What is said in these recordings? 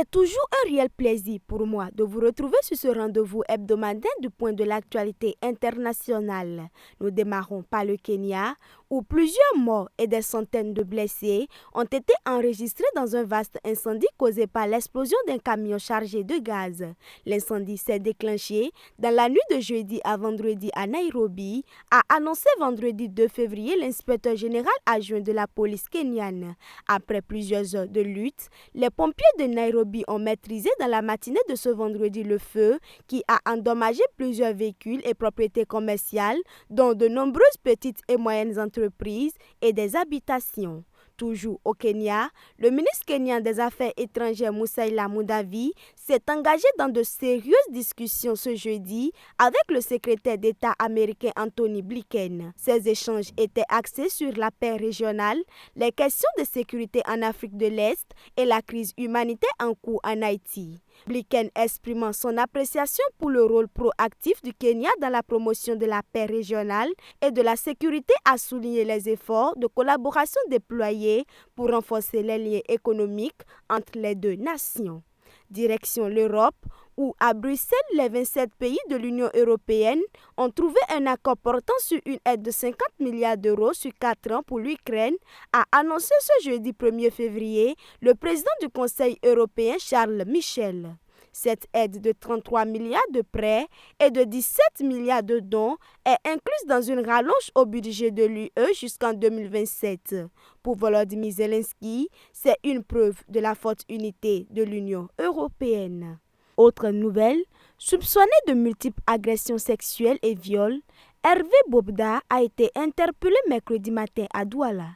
C'est toujours un réel plaisir pour moi de vous retrouver sur ce rendez-vous hebdomadaire du point de l'actualité internationale. Nous démarrons par le Kenya, où plusieurs morts et des centaines de blessés ont été enregistrés dans un vaste incendie causé par l'explosion d'un camion chargé de gaz. L'incendie s'est déclenché dans la nuit de jeudi à vendredi à Nairobi, a annoncé vendredi 2 février l'inspecteur général adjoint de la police kenyane. Après plusieurs heures de lutte, les pompiers de Nairobi ont maîtrisé dans la matinée de ce vendredi le feu qui a endommagé plusieurs véhicules et propriétés commerciales, dont de nombreuses petites et moyennes entreprises et des habitations. Toujours au Kenya, le ministre kenyan des Affaires étrangères Musalia Mudavadi s'est engagé dans de sérieuses discussions ce jeudi avec le secrétaire d'État américain Anthony Blinken. Ces échanges étaient axés sur la paix régionale, les questions de sécurité en Afrique de l'Est et la crise humanitaire en cours en Haïti. Blinken exprimant son appréciation pour le rôle proactif du Kenya dans la promotion de la paix régionale et de la sécurité a souligné les efforts de collaboration déployés pour renforcer les liens économiques entre les deux nations. Direction l'Europe, où à Bruxelles, les 27 pays de l'Union européenne ont trouvé un accord portant sur une aide de 50 milliards d'euros sur 4 ans pour l'Ukraine, a annoncé ce jeudi 1er février le président du Conseil européen Charles Michel. Cette aide de 33 milliards de prêts et de 17 milliards de dons est incluse dans une rallonge au budget de l'UE jusqu'en 2027. Pour Volodymyr Zelensky, c'est une preuve de la forte unité de l'Union européenne. Autre nouvelle, soupçonné de multiples agressions sexuelles et viols, Hervé Bobda a été interpellé mercredi matin à Douala.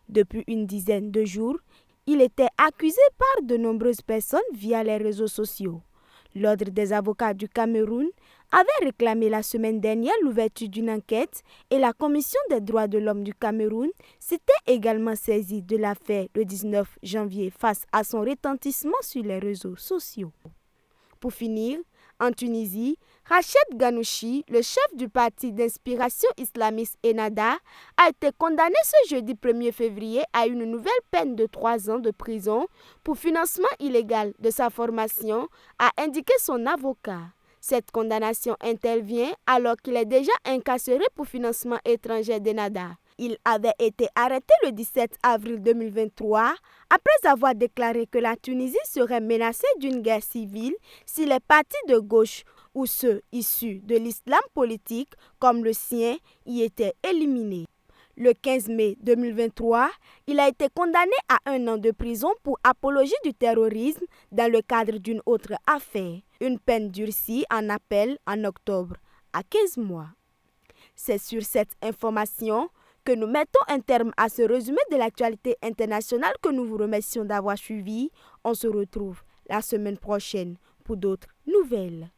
Depuis une dizaine de jours, il était accusé par de nombreuses personnes via les réseaux sociaux. L'Ordre des avocats du Cameroun avait réclamé la semaine dernière l'ouverture d'une enquête et la Commission des droits de l'homme du Cameroun s'était également saisie de l'affaire le 19 janvier face à son retentissement sur les réseaux sociaux. Pour finir, en Tunisie, Rached Ghannouchi, le chef du parti d'inspiration islamiste Ennahda, a été condamné ce jeudi 1er février à une nouvelle peine de 3 ans de prison pour financement illégal de sa formation, a indiqué son avocat. Cette condamnation intervient alors qu'il est déjà incarcéré pour financement étranger d'Ennahda. Il avait été arrêté le 17 avril 2023 après avoir déclaré que la Tunisie serait menacée d'une guerre civile si les partis de gauche ou ceux issus de l'islam politique comme le sien y étaient éliminés. Le 15 mai 2023, il a été condamné à 1 an de prison pour apologie du terrorisme dans le cadre d'une autre affaire. Une peine durcie en appel en octobre à 15 mois. C'est sur cette information que nous mettons un terme à ce résumé de l'actualité internationale que nous vous remercions d'avoir suivi. On se retrouve la semaine prochaine pour d'autres nouvelles.